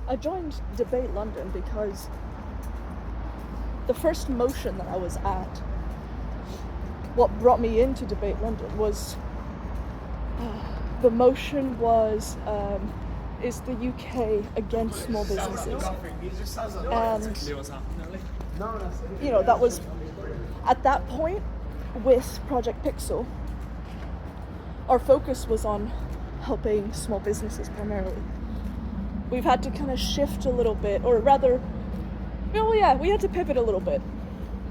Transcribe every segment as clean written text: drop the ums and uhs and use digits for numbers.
I joined Debate London because the first motion that I was at, what brought me into Debate London was, the motion was, is the UK against small businesses? And, that was, at that point, with Project Pixel, our focus was on helping small businesses primarily. We've had to kind of shift a little bit, or rather, we had to pivot a little bit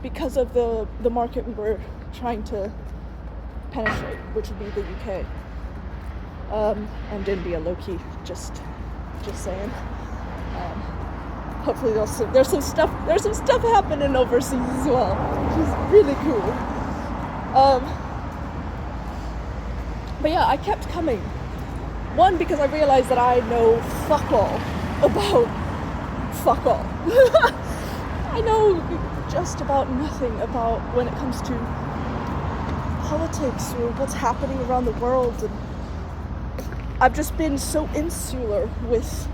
because of the market we were trying to penetrate, which would be the UK, and India, low-key, just saying. Hopefully there's some stuff happening overseas as well, which is really cool. But yeah, I kept coming. One, because I realized that I know fuck all about fuck all. I know just about nothing about when it comes to politics or what's happening around the world, and I've just been so insular with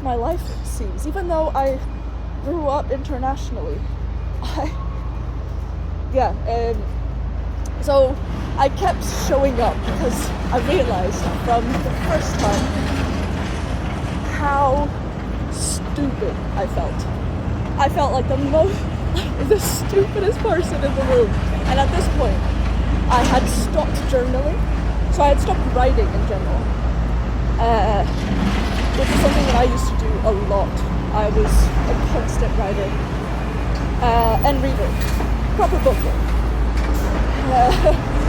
my life, it seems. Even though I grew up internationally, so I kept showing up because I realized from the first time how stupid I felt. I felt like the stupidest person in the room. And at this point, I had stopped journaling. So I had stopped writing in general, which is something that I used to do a lot. I was a constant writer and reader, proper bookworm.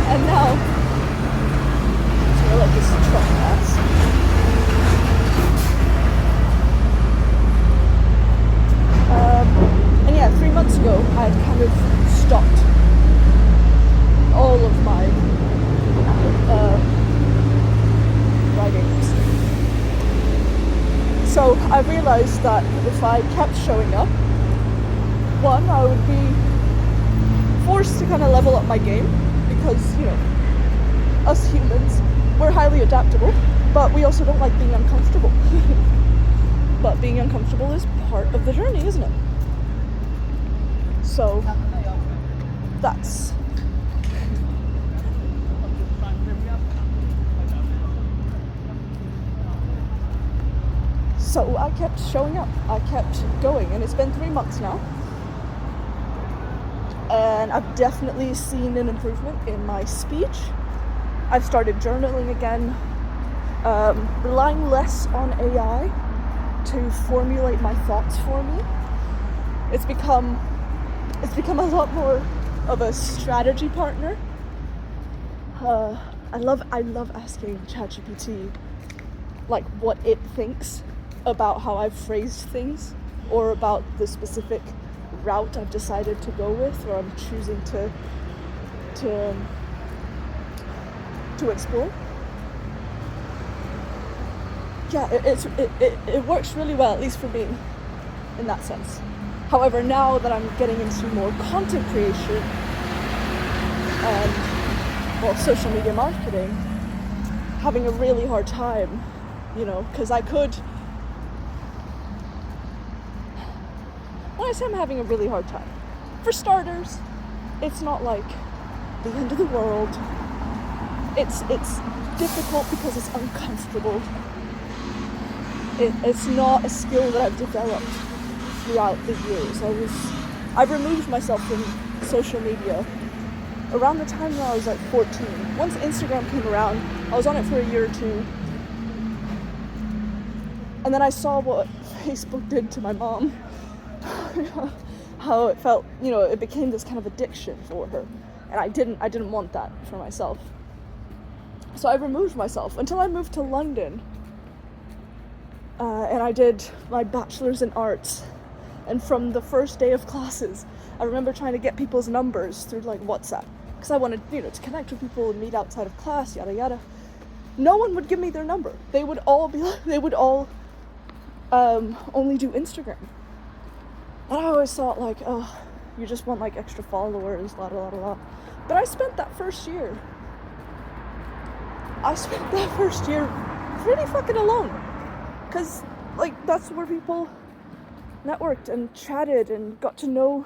And now, I like this truck pass. And yeah, 3 months ago, I had kind of stopped all of my writings. So I realized that if I kept showing up, one, I would be forced to kind of level up my game because, us humans, we're highly adaptable, but we also don't like being uncomfortable. But being uncomfortable is part of the journey, isn't it? So that's... So I kept showing up, I kept going, and it's been 3 months now. And I've definitely seen an improvement in my speech. I've started journaling again, relying less on AI to formulate my thoughts for me. It's become a lot more of a strategy partner. I love asking ChatGPT like what it thinks about how I've phrased things, or about the specific route I've decided to go with, or I'm choosing to explore. Yeah, it works really well, at least for me, in that sense. However, now that I'm getting into more content creation and social media marketing, having a really hard time, because when I say I'm having a really hard time, for starters, it's not like the end of the world. It's difficult because it's uncomfortable. It's not a skill that I've developed throughout the years. I removed myself from social media around the time when I was like 14. Once Instagram came around, I was on it for a year or two. And then I saw what Facebook did to my mom. How it felt, it became this kind of addiction for her. And I didn't want that for myself. So I removed myself until I moved to London. And I did my bachelor's in arts. And from the first day of classes, I remember trying to get people's numbers through like WhatsApp. Because I wanted, to connect with people and meet outside of class, yada yada. No one would give me their number. They would all only do Instagram. And I always thought like, oh, you just want like extra followers, la la la la. But I spent that first year pretty fucking alone. because like that's where people networked and chatted and got to know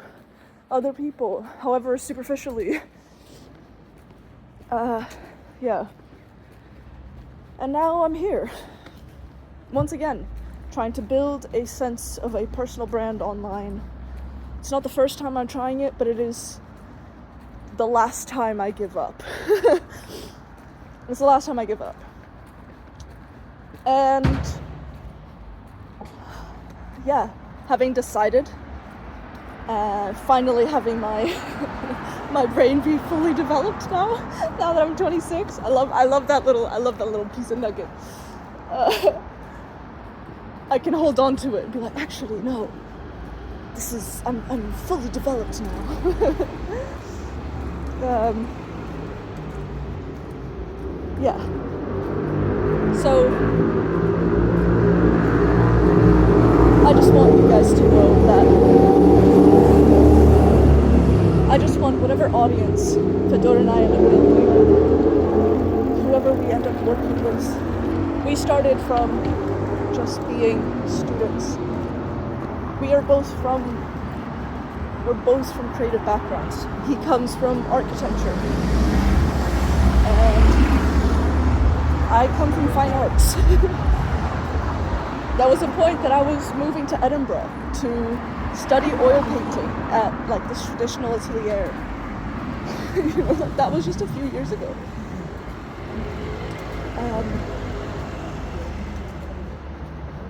other people, however superficially. Yeah. And now I'm here, once again, trying to build a sense of a personal brand online. It's not the first time I'm trying it, but it is the last time I give up. It's the last time I give up. And yeah, having decided, finally having my my brain be fully developed now that I'm 26. I love that little piece of nugget. I can hold on to it and be like, actually no, I'm fully developed now. Yeah. So I just want you guys to know that I just want whatever audience Fedora and I end up building, whoever we end up working with, we started from just being students. We're both from creative backgrounds. He comes from architecture, and I come from fine arts. There was a point that I was moving to Edinburgh to study oil painting at like this traditional atelier. You know, that was just a few years ago.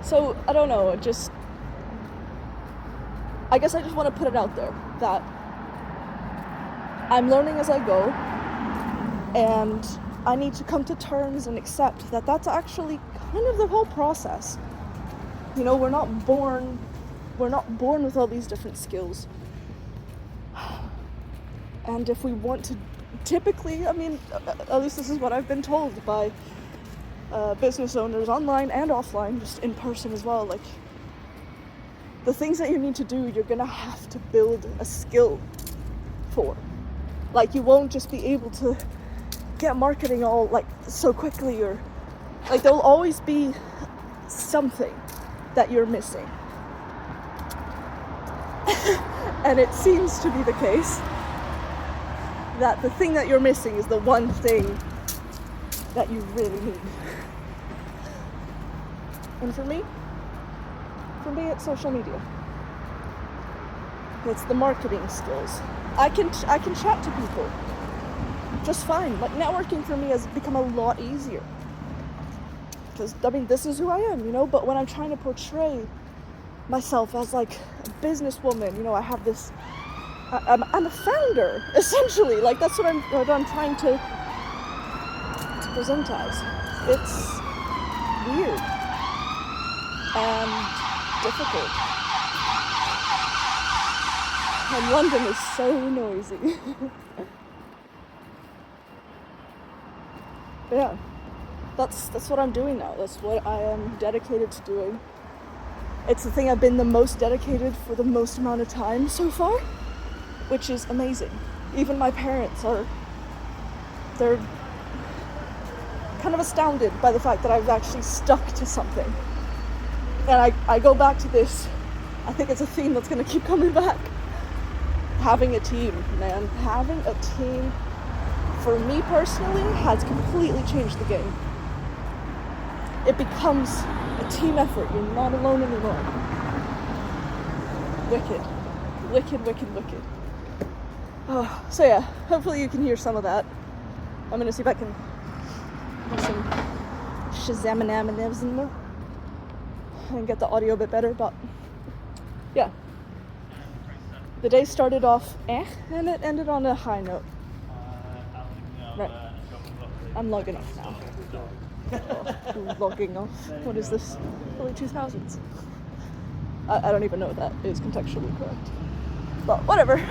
So I don't know, I guess I just want to put it out there that I'm learning as I go, and I need to come to terms and accept that that's actually kind of the whole process. You know, we're not born with all these different skills. And if we want to, typically, I mean, at least this is what I've been told by business owners online and offline, just in person as well, like, the things that you need to do, you're gonna have to build a skill for. Like, you won't just be able to get marketing all, like, so quickly, or, like, there'll always be something that you're missing. And it seems to be the case that the thing that you're missing is the one thing that you really need. And for me, it's social media. It's the marketing skills. I can chat to people just fine. Like, networking for me has become a lot easier. Because, I mean, this is who I am, you know? But when I'm trying to portray myself as, like, a businesswoman, you know, I have this... I'm a founder, essentially. Like, that's what I'm trying to present as. It's weird and difficult. And London is so noisy. Yeah, that's what I'm doing now. That's what I am dedicated to doing. It's the thing I've been the most dedicated for the most amount of time so far, which is amazing. Even my parents they're kind of astounded by the fact that I've actually stuck to something. And I go back to this, I think it's a theme that's going to keep coming back. Having a team, man. Having a team, for me personally, has completely changed the game. It becomes a team effort. You're not alone anymore. Wicked. Wicked, wicked, wicked. Oh, so yeah, hopefully you can hear some of that. I'm going to see if I can put some Shazam-a-nam-a-navs in there and get the audio a bit better, but yeah. The day started off and it ended on a high note. Right. I'm logging off now. Logging off. What is this? Early 2000s. I don't even know if that is contextually correct. But whatever.